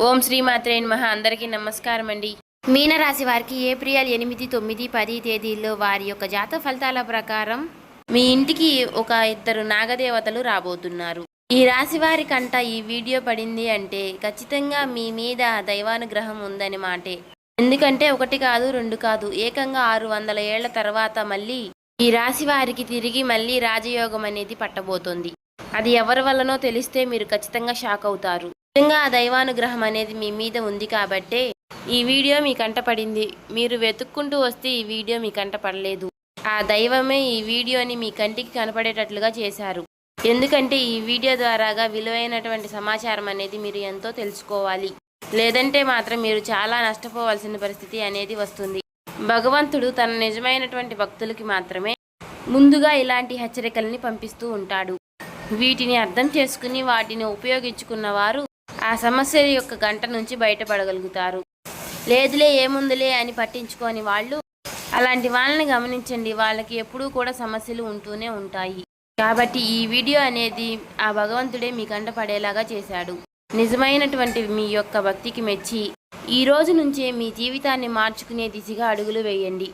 ఓం శ్రీ మాత్రే నమః. అందరికీ నమస్కారం అండి. మీనరాశి వారికి ఏప్రిల్ 8, 9, 10 తేదీల్లో వారి యొక్క జాతక ఫలితాల ప్రకారం మీ ఇంటికి ఒక ఇద్దరు నాగదేవతలు రాబోతున్నారు. ఈ రాశి వారి కంట ఈ వీడియో పడింది అంటే ఖచ్చితంగా మీ మీద దైవానుగ్రహం ఉందని మాటే. ఎందుకంటే ఒకటి కాదు, రెండు కాదు, ఏకంగా 600 ఏళ్ల తర్వాత మళ్ళీ ఈ రాశి వారికి తిరిగి మళ్ళీ రాజయోగం అనేది పట్టబోతోంది. అది ఎవరి వల్లనో తెలిస్తే మీరు ఖచ్చితంగా షాక్ అవుతారు. నిజంగా ఆ దైవానుగ్రహం అనేది మీ మీద ఉంది కాబట్టే ఈ వీడియో మీ కంట పడింది. మీరు వెతుక్కుంటూ వస్తే ఈ వీడియో మీ కంట పడలేదు. ఆ దైవమే ఈ వీడియోని మీ కంటికి కనపడేటట్లుగా చేశారు. ఎందుకంటే ఈ వీడియో ద్వారాగా విలువైనటువంటి సమాచారం అనేది మీరు ఎంతో తెలుసుకోవాలి. లేదంటే మాత్రం మీరు చాలా నష్టపోవాల్సిన పరిస్థితి అనేది వస్తుంది. భగవంతుడు తన నిజమైనటువంటి భక్తులకి మాత్రమే ముందుగా ఇలాంటి హెచ్చరికల్ని పంపిస్తూ ఉంటాడు. వీటిని అర్థం చేసుకుని వాటిని ఉపయోగించుకున్న వారు ఆ సమస్య యొక్క గంట నుంచి బయటపడగలుగుతారు. లేదులే ఏముందులే అని పట్టించుకొని వాళ్ళు అలాంటి వాళ్ళని గమనించండి. వాళ్ళకి ఎప్పుడూ కూడా సమస్యలు ఉంటూనే ఉంటాయి. కాబట్టి ఈ వీడియో అనేది ఆ భగవంతుడే మీ కంట పడేలాగా చేశాడు. నిజమైనటువంటి మీ యొక్క భక్తికి మెచ్చి ఈ రోజు నుంచే మీ జీవితాన్ని మార్చుకునే దిశగా అడుగులు వేయండి.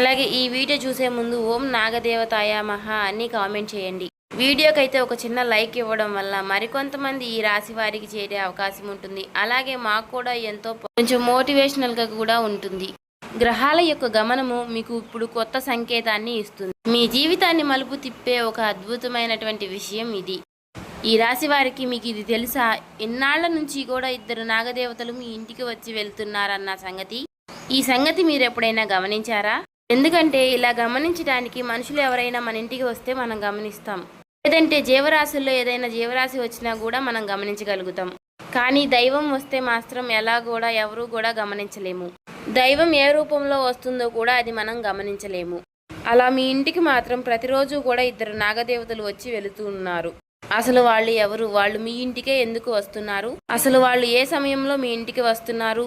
అలాగే ఈ వీడియో చూసే ముందు ఓం నాగదేవతాయ మహా అని కామెంట్ చేయండి. వీడియోకైతే ఒక చిన్న లైక్ ఇవ్వడం వల్ల మరికొంతమంది ఈ రాశి వారికి చేరే అవకాశం ఉంటుంది. అలాగే మాకు కూడా ఎంతో కొంచెం మోటివేషనల్గా కూడా ఉంటుంది. గ్రహాల యొక్క గమనము మీకు ఇప్పుడు కొత్త సంకేతాన్ని ఇస్తుంది. మీ జీవితాన్ని మలుపు తిప్పే ఒక అద్భుతమైనటువంటి విషయం ఇది. ఈ రాశి వారికి మీకు ఇది తెలుసా? ఎన్నాళ్ల నుంచి కూడా ఇద్దరు నాగదేవతలు మీ ఇంటికి వచ్చి వెళ్తున్నారన్న సంగతి. ఈ సంగతి మీరు ఎప్పుడైనా గమనించారా? ఎందుకంటే ఇలా గమనించడానికి మనుషులు ఎవరైనా మన ఇంటికి వస్తే మనం గమనిస్తాం. లేదంటే జీవరాశుల్లో ఏదైనా జీవరాశి వచ్చినా కూడా మనం గమనించగలుగుతాం. కానీ దైవం వస్తే మాత్రం ఎవరూ కూడా గమనించలేము. దైవం ఏ రూపంలో వస్తుందో కూడా అది మనం గమనించలేము. అలా మీ ఇంటికి మాత్రం ప్రతిరోజు కూడా ఇద్దరు నాగదేవతలు వచ్చి వెళుతూ ఉన్నారు. అసలు వాళ్ళు ఎవరు? వాళ్ళు మీ ఇంటికే ఎందుకు వస్తున్నారు? అసలు వాళ్ళు ఏ సమయంలో మీ ఇంటికి వస్తున్నారు?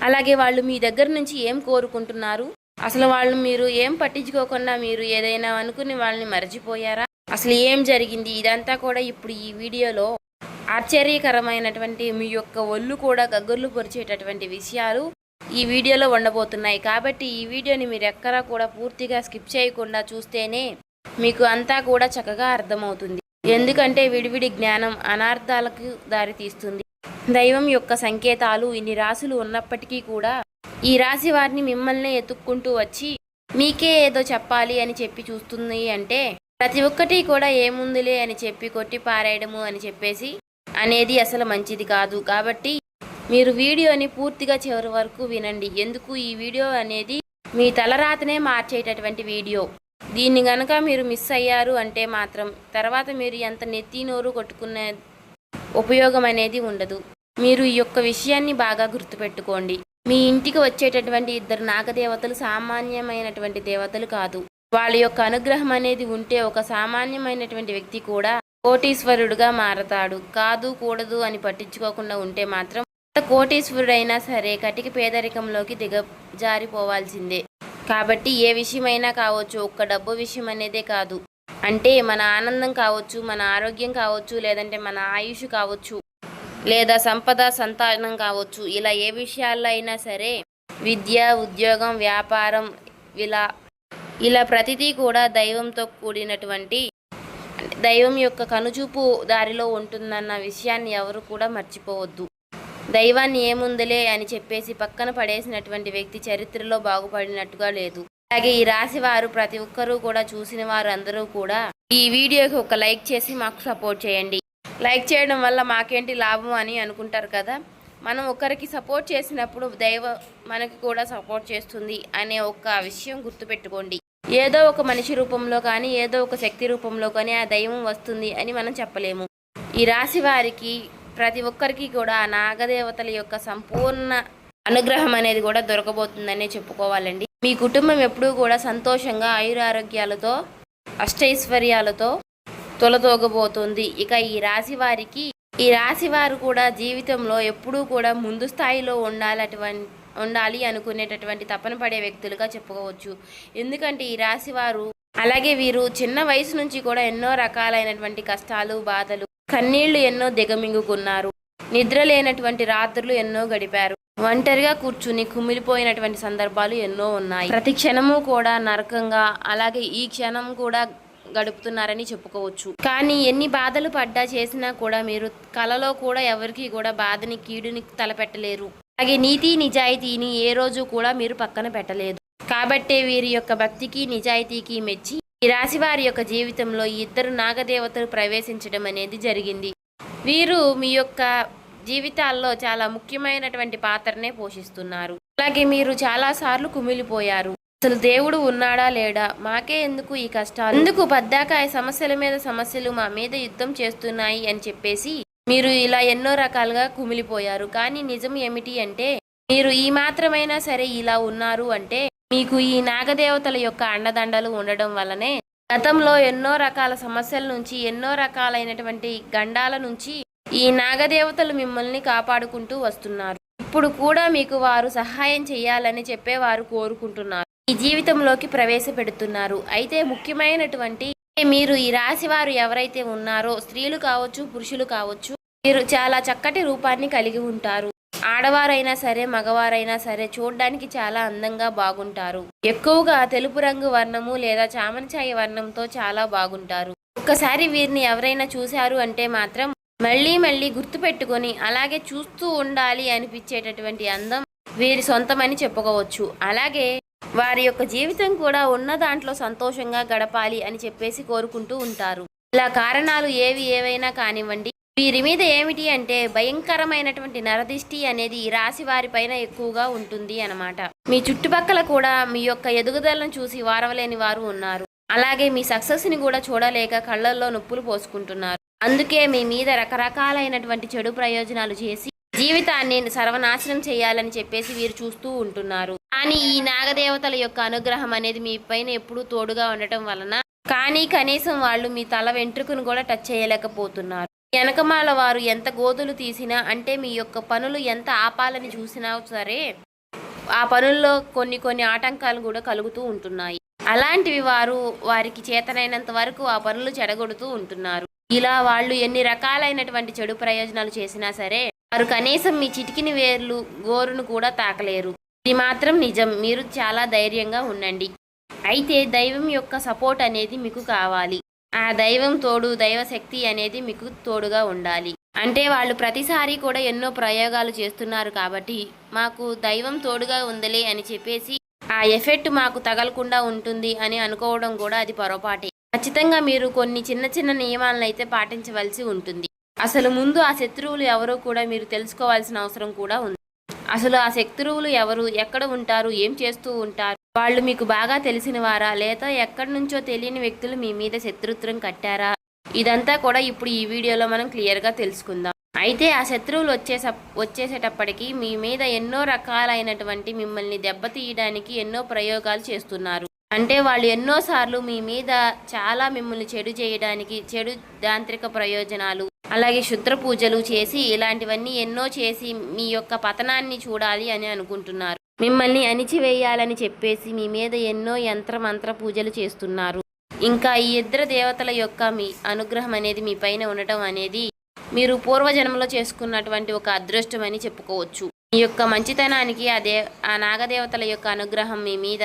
అలాగే వాళ్ళు మీ దగ్గర నుంచి ఏం కోరుకుంటున్నారు? అసలు వాళ్ళు మీరు ఏం పట్టించుకోకుండా మీరు ఏదైనా అనుకుని వాళ్ళని మర్చిపోయారా? అసలు ఏం జరిగింది? ఇదంతా కూడా ఇప్పుడు ఈ వీడియోలో ఆశ్చర్యకరమైనటువంటి మీ యొక్క ఒళ్ళు కూడా గగ్గర్లు పొరిచేటటువంటి విషయాలు ఈ వీడియోలో ఉండబోతున్నాయి. కాబట్టి ఈ వీడియోని మీరు ఎక్కడా కూడా పూర్తిగా స్కిప్ చేయకుండా చూస్తేనే మీకు అంతా కూడా చక్కగా అర్థమవుతుంది. ఎందుకంటే విడివిడి జ్ఞానం అనార్థాలకు దారితీస్తుంది. దైవం యొక్క సంకేతాలు ఇన్ని రాశులు ఉన్నప్పటికీ కూడా ఈ రాశి వారిని మిమ్మల్ని ఎత్తుక్కుంటూ వచ్చి మీకే ఏదో చెప్పాలి అని చెప్పి చూస్తుంది. అంటే ప్రతి ఒక్కటి కూడా ఏముందులే అని చెప్పి కొట్టి పారేయడము అని చెప్పేసి అనేది అసలు మంచిది కాదు. కాబట్టి మీరు వీడియోని పూర్తిగా చివరి వరకు వినండి. ఎందుకు ఈ వీడియో అనేది మీ తలరాతనే మార్చేటటువంటి వీడియో. దీన్ని గనక మీరు మిస్ అయ్యారు అంటే మాత్రం తర్వాత మీరు ఎంత నెత్తి నోరు కొట్టుకునే ఉపయోగం అనేది ఉండదు. మీరు ఈ యొక్క విషయాన్ని బాగా గుర్తుపెట్టుకోండి. మీ ఇంటికి వచ్చేటటువంటి ఇద్దరు నాగదేవతలు సామాన్యమైనటువంటి దేవతలు కాదు. వాళ్ళ యొక్క అనుగ్రహం అనేది ఉంటే ఒక సామాన్యమైనటువంటి వ్యక్తి కూడా కోటీశ్వరుడుగా మారతాడు. కాదు కూడదు అని పట్టించుకోకుండా ఉంటే మాత్రం కోటీశ్వరుడైనా సరే కటిక పేదరికంలోకి దిగజారిపోవాల్సిందే. కాబట్టి ఏ విషయమైనా కావచ్చు, ఒక్క డబ్బు విషయం అనేదే కాదు. అంటే మన ఆనందం కావచ్చు, మన ఆరోగ్యం కావచ్చు, లేదంటే మన ఆయుష్ కావచ్చు, లేదా సంపద సంతానం కావచ్చు. ఇలా ఏ విషయాల్లో అయినా సరే విద్య, ఉద్యోగం, వ్యాపారం ఇలా ప్రతిదీ కూడా దైవంతో కూడినటువంటి దైవం యొక్క కనుచూపు దారిలో ఉంటుందన్న విషయాన్ని ఎవరు కూడా మర్చిపోవద్దు. దైవాన్ని ఏముందులే అని చెప్పేసి పక్కన పడేసినటువంటి వ్యక్తి చరిత్రలో బాగుపడినట్టుగా లేదు. అలాగే ఈ రాశి వారు ప్రతి ఒక్కరూ కూడా చూసిన వారు అందరూ కూడా ఈ వీడియోకి ఒక లైక్ చేసి మాకు సపోర్ట్ చేయండి. లైక్ చేయడం వల్ల మాకేంటి లాభం అని అనుకుంటారు కదా. మనం ఒకరికి సపోర్ట్ చేసినప్పుడు దైవం మనకి కూడా సపోర్ట్ చేస్తుంది అనే ఒక విషయం గుర్తుపెట్టుకోండి. ఏదో ఒక మనిషి రూపంలో కానీ ఏదో ఒక శక్తి రూపంలో కానీ ఆ దైవం వస్తుంది అని మనం చెప్పలేము. ఈ రాశి వారికి ప్రతి ఒక్కరికి కూడా ఆ నాగదేవతల యొక్క సంపూర్ణ అనుగ్రహం అనేది కూడా దొరకబోతుందనే చెప్పుకోవాలండి. మీ కుటుంబం ఎప్పుడూ కూడా సంతోషంగా ఆయురారోగ్యాలతో అష్టైశ్వర్యాలతో తొలతోగబోతుంది. ఇక ఈ రాశి వారు కూడా జీవితంలో ఎప్పుడూ కూడా ముందు స్థాయిలో ఉండాలి అనుకునేటటువంటి తపన పడే వ్యక్తులుగా చెప్పుకోవచ్చు. ఎందుకంటే ఈ రాశి వారు అలాగే వీరు చిన్న వయసు నుంచి కూడా ఎన్నో రకాలైనటువంటి కష్టాలు, బాధలు, కన్నీళ్లు ఎన్నో దిగమింగుకున్నారు. నిద్ర లేనటువంటి రాత్రులు ఎన్నో గడిపారు. ఒంటరిగా కూర్చుని కుమిలిపోయినటువంటి సందర్భాలు ఎన్నో ఉన్నాయి. ప్రతి క్షణము కూడా నరకంగా, అలాగే ఈ క్షణం కూడా గడుపుతున్నారని చెప్పుకోవచ్చు. కానీ ఎన్ని బాధలు పడ్డా చేసినా కూడా మీరు కలలో కూడా ఎవరికి కూడా బాధని, కీడుని తలపెట్టలేరు. అలాగే నీతి నిజాయితీని ఏ రోజు కూడా మీరు పక్కన పెట్టలేదు. కాబట్టే వీరి యొక్క భక్తికి, నిజాయితీకి మెచ్చి ఈ రాశి వారి యొక్క జీవితంలో ఈ ఇద్దరు నాగదేవతలు ప్రవేశించడం అనేది జరిగింది. వీరు మీ యొక్క జీవితాల్లో చాలా ముఖ్యమైనటువంటి పాత్రనే పోషిస్తున్నారు. అలాగే మీరు చాలాసార్లు కుమిలిపోయారు. అసలు దేవుడు ఉన్నాడా లేడా, మాకే ఎందుకు ఈ కష్టాలు, ఎందుకు పద్దాక సమస్యల మీద సమస్యలు మా మీద యుద్ధం చేస్తున్నాయి అని చెప్పేసి మీరు ఇలా ఎన్నో రకాలుగా కుమిలిపోయారు. కానీ నిజం ఏమిటి అంటే, మీరు ఈ మాత్రమైనా సరే ఇలా ఉన్నారు అంటే మీకు ఈ నాగదేవతల యొక్క అండదండలు ఉండడం వల్లనే గతంలో ఎన్నో రకాల సమస్యల నుంచి, ఎన్నో రకాలైనటువంటి గండాల నుంచి ఈ నాగదేవతలు మిమ్మల్ని కాపాడుకుంటూ వస్తున్నారు. ఇప్పుడు కూడా మీకు వారు సహాయం చేయాలని చెప్పేవారు కోరుకుంటున్నారు, ఈ జీవితంలోకి ప్రవేశపెడుతున్నారు. అయితే ముఖ్యమైనటువంటి మీరు ఈ రాశి వారు ఎవరైతే ఉన్నారో, స్త్రీలు కావచ్చు, పురుషులు కావచ్చు, మీరు చాలా చక్కటి రూపాన్ని కలిగి ఉంటారు. ఆడవారైనా సరే, మగవారైనా సరే చూడడానికి చాలా అందంగా బాగుంటారు. ఎక్కువగా తెలుపు రంగు వర్ణము లేదా చామనఛాయ వర్ణంతో చాలా బాగుంటారు. ఒక్కసారి వీరిని ఎవరైనా చూశారు అంటే మాత్రం మళ్ళీ మళ్ళీ గుర్తు పెట్టుకొని అలాగే చూస్తూ ఉండాలి అనిపించేటటువంటి అందం వీరి సొంతమని చెప్పుకోవచ్చు. అలాగే వారి యొక్క జీవితం కూడా ఉన్న దాంట్లో సంతోషంగా గడపాలి అని చెప్పేసి కోరుకుంటూ ఉంటారు. ఇలా కారణాలు ఏవైనా కానివ్వండి, వీరి మీద ఏమిటి అంటే భయంకరమైనటువంటి నరదిష్టి అనేది ఈ రాశి వారి పైన ఎక్కువగా ఉంటుంది అన్నమాట. మీ చుట్టుపక్కల కూడా మీ యొక్క ఎదుగుదలను చూసి వారవలేని వారు ఉన్నారు. అలాగే మీ సక్సెస్ ని కూడా చూడలేక కళ్ళల్లో నొప్పులు పోసుకుంటున్నారు. అందుకే మీ మీద రకరకాలైనటువంటి చెడు ప్రయోజనాలు చేసి జీవితాన్ని సర్వనాశనం చేయాలని చెప్పేసి వీరు చూస్తూ ఉంటున్నారు. కానీ ఈ నాగదేవతల యొక్క అనుగ్రహం అనేది మీ పైన ఎప్పుడూ తోడుగా ఉండటం వలన కానీ కనీసం వాళ్ళు మీ తల వెంట్రుకను కూడా టచ్ చేయలేకపోతున్నారు. వెనకమాల వారు ఎంత గోతులు తీసినా, అంటే మీ యొక్క పనులు ఎంత ఆపాలని చూసినా సరే ఆ పనుల్లో కొన్ని ఆటంకాలు కూడా కలుగుతూ ఉంటున్నాయి. అలాంటివి వారికి చేతనైనంత వరకు ఆ పనులు చెడగొడుతూ ఉంటున్నారు. ఇలా వాళ్ళు ఎన్ని రకాలైనటువంటి చెడు ప్రయోజనాలు చేసినా సరే వారు కనీసం మీ చిటికిని వేర్లు గోరును కూడా తాకలేరు. ఇది మాత్రం నిజం. మీరు చాలా ధైర్యంగా ఉండండి. అయితే దైవం యొక్క సపోర్ట్ అనేది మీకు కావాలి. ఆ దైవం తోడు, దైవశక్తి అనేది మీకు తోడుగా ఉండాలి. అంటే వాళ్ళు ప్రతిసారి కూడా ఎన్నో ప్రయోగాలు చేస్తున్నారు కాబట్టి మాకు దైవం తోడుగా ఉందలే అని చెప్పేసి ఆ ఎఫెక్ట్ మాకు తగలకుండా ఉంటుంది అని అనుకోవడం కూడా అది పొరపాటే. ఖచ్చితంగా మీరు కొన్ని చిన్న నియమాలను అయితే పాటించవలసి ఉంటుంది. అసలు ముందు ఆ శత్రువులు ఎవరో కూడా మీరు తెలుసుకోవాల్సిన అవసరం కూడా ఉంది. అసలు ఆ శత్రువులు ఎవరు, ఎక్కడ ఉంటారు, ఏం చేస్తూ ఉంటారు, వాళ్ళు మీకు బాగా తెలిసిన వారా లేదా ఎక్కడి నుంచో తెలియని వ్యక్తులు మీ మీద శత్రుత్వం కట్టారా, ఇదంతా కూడా ఇప్పుడు ఈ వీడియోలో మనం క్లియర్గా తెలుసుకుందాం. అయితే ఆ శత్రువులు వచ్చేసేటప్పటికి మీ మీద ఎన్నో రకాలైనటువంటి మిమ్మల్ని దెబ్బతీయడానికి ఎన్నో ప్రయోగాలు చేస్తున్నారు. అంటే వాళ్ళు ఎన్నోసార్లు మీ మీద చాలా మిమ్మల్ని చెడు చేయడానికి, చెడు యాంత్రిక ప్రయోజనాలు, అలాగే శుద్ర పూజలు చేసి ఇలాంటివన్నీ ఎన్నో చేసి మీ యొక్క పతనాన్ని చూడాలి అని అనుకుంటున్నారు. మిమ్మల్ని అణిచివేయాలని చెప్పేసి మీ మీద ఎన్నో మంత్ర పూజలు చేస్తున్నారు. ఇంకా ఈ ఇద్దరు దేవతల యొక్క మీ అనుగ్రహం అనేది మీ పైన ఉండటం అనేది మీరు పూర్వజన్మలో చేసుకున్నటువంటి ఒక అదృష్టం అని చెప్పుకోవచ్చు. మీ యొక్క మంచితనానికి ఆ నాగదేవతల యొక్క అనుగ్రహం మీ మీద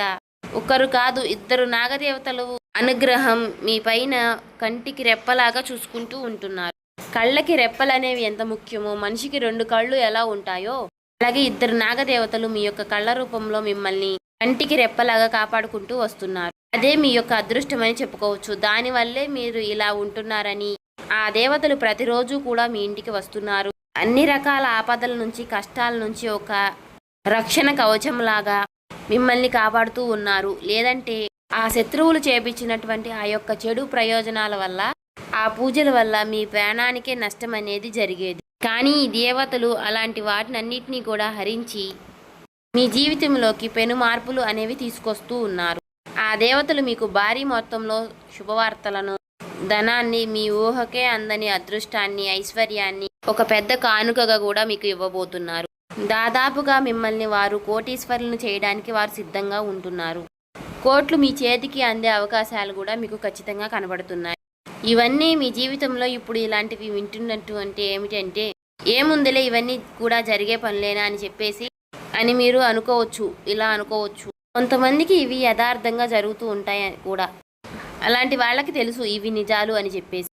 ఒకరు కాదు, ఇద్దరు నాగదేవతలు అనుగ్రహం మీ పైన కంటికి రెప్పలాగా చూసుకుంటూ ఉంటున్నారు. కళ్ళకి రెప్పలనేవి ఎంత ముఖ్యమో మనిషికి 2 కళ్ళు ఎలా ఉంటాయో అలాగే ఇద్దరు నాగదేవతలు మీ యొక్క కళ్ళ రూపంలో మిమ్మల్ని కంటికి రెప్పలాగా కాపాడుకుంటూ వస్తున్నారు. అదే మీ యొక్క అదృష్టం అని చెప్పుకోవచ్చు. దానివల్లే మీరు ఇలా ఉంటున్నారని, ఆ దేవతలు ప్రతిరోజు కూడా మీ ఇంటికి వస్తున్నారు. అన్ని రకాల ఆపదల నుంచి, కష్టాల నుంచి ఒక రక్షణ కవచంలాగా మిమ్మల్ని కాపాడుతూ ఉన్నారు. లేదంటే ఆ శత్రువులు చేపించినటువంటి ఆ యొక్క చెడు ప్రయోజనాల వల్ల, ఆ పూజల వల్ల మీ ప్రాణానికే నష్టం అనేది జరిగేది. కానీ ఈ దేవతలు అలాంటి వాటినన్నిటినీ కూడా హరించి మీ జీవితంలోకి పెను మార్పులు అనేవి తీసుకొస్తూ ఉన్నారు. ఆ దేవతలు మీకు భారీ మొత్తంలో శుభవార్తలను, ధనాన్ని, మీ ఊహకే అందని అదృష్టాన్ని, ఐశ్వర్యాన్ని ఒక పెద్ద కానుకగా కూడా మీకు ఇవ్వబోతున్నారు. దాదాపుగా మిమ్మల్ని వారు కోటీశ్వరులను చేయడానికి వారు సిద్ధంగా ఉంటున్నారు. కోట్లు మీ చేతికి అందే అవకాశాలు కూడా మీకు ఖచ్చితంగా కనబడుతున్నాయి. ఇవన్నీ మీ జీవితంలో ఇప్పుడు ఇలాంటివి వింటున్నట్టు అంటే ఏమిటంటే ఏముందిలే ఇవన్నీ కూడా జరిగే పనులేనా అని చెప్పేసి అని మీరు అనుకోవచ్చు, ఇలా అనుకోవచ్చు. కొంతమందికి ఇవి యథార్థంగా జరుగుతూ ఉంటాయి కూడా. అలాంటి వాళ్ళకి తెలుసు ఇవి నిజాలు అని చెప్పేసి.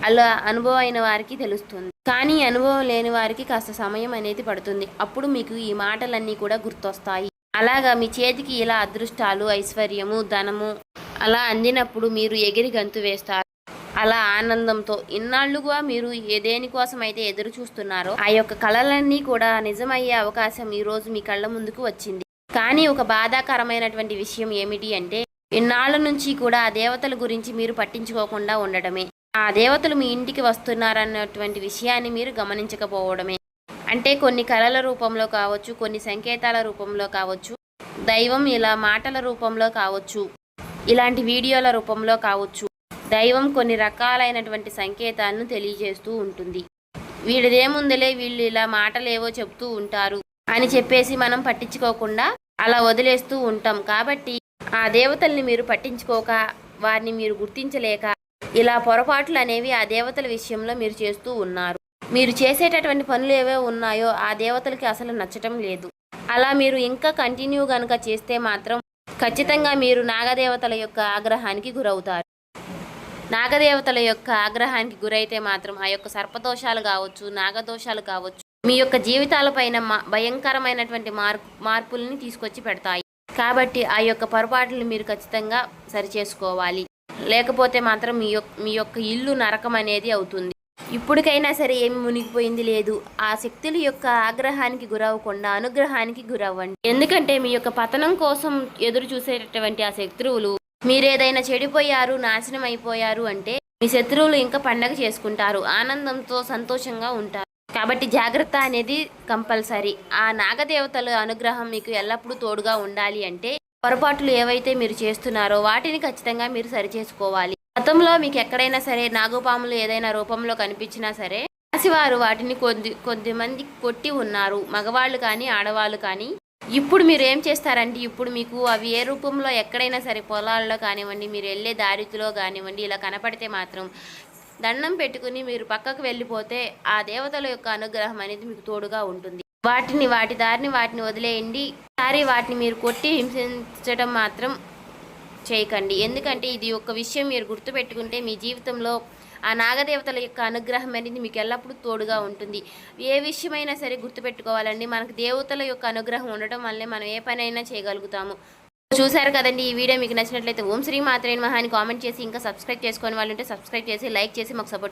అలా అనుభవం అయిన వారికి తెలుస్తుంది. కానీ అనుభవం లేని వారికి కాస్త సమయం అనేది పడుతుంది. అప్పుడు మీకు ఈ మాటలన్నీ కూడా గుర్తొస్తాయి. అలాగా మీ చేతికి ఇలా అదృష్టాలు, ఐశ్వర్యము, ధనము అలా అందినప్పుడు మీరు ఎగిరి గంతు వేస్తారు. అలా ఆనందంతో ఇన్నాళ్లుగా మీరు దేనికోసం అయితే ఎదురు చూస్తున్నారో ఆ యొక్క కళలన్నీ కూడా నిజమయ్యే అవకాశం ఈరోజు మీ కళ్ళ ముందుకు వచ్చింది. కానీ ఒక బాధాకరమైనటువంటి విషయం ఏమిటి అంటే, ఇన్నాళ్ళ నుంచి కూడా ఆ దేవతల గురించి మీరు పట్టించుకోకుండా ఉండడమే. ఆ దేవతలు మీ ఇంటికి వస్తున్నారన్నటువంటి విషయాన్ని మీరు గమనించకపోవడమే. అంటే కొన్ని కళల రూపంలో కావచ్చు, కొన్ని సంకేతాల రూపంలో కావచ్చు, దైవం ఇలా మాటల రూపంలో కావచ్చు, ఇలాంటి వీడియోల రూపంలో కావచ్చు, దైవం కొన్ని రకాలైనటువంటి సంకేతాలను తెలియజేస్తూ ఉంటుంది. వీళ్ళదేముందిలే, వీళ్ళు ఇలా మాటలేవో చెప్తూ ఉంటారు అని చెప్పేసి మనం పట్టించుకోకుండా అలా వదిలేస్తూ ఉంటాం. కాబట్టి ఆ దేవతల్ని మీరు పట్టించుకోక, వారిని మీరు గుర్తించలేక ఇలా పొరపాట్లు అనేవి ఆ దేవతల విషయంలో మీరు చేస్తూ ఉన్నారు. మీరు చేసేటటువంటి పనులు ఏవో ఉన్నాయో ఆ దేవతలకి అసలు నచ్చటం లేదు. అలా మీరు ఇంకా కంటిన్యూ కనుక చేస్తే మాత్రం ఖచ్చితంగా మీరు నాగదేవతల యొక్క ఆగ్రహానికి గురవుతారు. నాగదేవతల యొక్క ఆగ్రహానికి గురైతే మాత్రం ఆ యొక్క సర్పదోషాలు కావచ్చు, నాగదోషాలు కావచ్చు, మీ యొక్క జీవితాలపైన భయంకరమైనటువంటి మార్పుల్ని తీసుకొచ్చి పెడతాయి. కాబట్టి ఆ యొక్క పొరపాట్లు మీరు ఖచ్చితంగా సరిచేసుకోవాలి. లేకపోతే మాత్రం మీ యొక్క ఇల్లు నరకం అనేది అవుతుంది. ఇప్పటికైనా సరే ఏమి మునిగిపోయింది లేదు. ఆ శక్తుల యొక్క ఆగ్రహానికి గురవకుండా అనుగ్రహానికి గురవ్వండి. ఎందుకంటే మీ యొక్క పతనం కోసం ఎదురు చూసేటటువంటి ఆ శత్రువులు, మీరేదైనా చెడిపోయారు, నాశనం అయిపోయారు అంటే మీ శత్రువులు ఇంకా పండగ చేసుకుంటారు, ఆనందంతో సంతోషంగా ఉంటారు. కాబట్టి జాగ్రత్త అనేది కంపల్సరీ. ఆ నాగదేవతల అనుగ్రహం మీకు ఎల్లప్పుడూ తోడుగా ఉండాలి అంటే పొరపాట్లు ఏవైతే మీరు చేస్తున్నారో వాటిని ఖచ్చితంగా మీరు సరిచేసుకోవాలి. గతంలో మీకు ఎక్కడైనా సరే నాగుపాములు ఏదైనా రూపంలో కనిపించినా సరే రాశివారు వాటిని కొద్దిమంది కొట్టి ఉన్నారు, మగవాళ్ళు కానీ ఆడవాళ్ళు కానీ. ఇప్పుడు మీరు ఏం చేస్తారంటే, ఇప్పుడు మీకు అవి ఏ రూపంలో ఎక్కడైనా సరే పొలాల్లో కానివ్వండి, మీరు వెళ్ళే దారిలో కానివ్వండి, ఇలా కనపడితే మాత్రం దండం పెట్టుకుని మీరు పక్కకు వెళ్ళిపోతే ఆ దేవతల యొక్క అనుగ్రహం అనేది మీకు తోడుగా ఉంటుంది. వాటి దారిని వదిలేయండి. వాటిని మీరు కొట్టి హింసించడం మాత్రం చేయకండి. ఎందుకంటే ఇది ఒక విషయం మీరు గుర్తుపెట్టుకుంటే మీ జీవితంలో ఆ నాగదేవతల యొక్క అనుగ్రహం అనేది మీకు ఎల్లప్పుడూ తోడుగా ఉంటుంది. ఏ విషయమైనా సరే గుర్తుపెట్టుకోవాలండి, మనకు దేవతల యొక్క అనుగ్రహం ఉండటం వల్లే మనం ఏ పనైనా చేయగలుగుతాము. చూశారు కదండి. ఈ వీడియో మీకు నచ్చినట్లయితే ఓం శ్రీ మాత్రే నమః అని కామెంట్ చేసి, ఇంకా సబ్స్క్రైబ్ చేసుకొని వాళ్ళు ఉంటే సబ్స్క్రైబ్ చేసి, లైక్ చేసి మాకు సపోర్ట్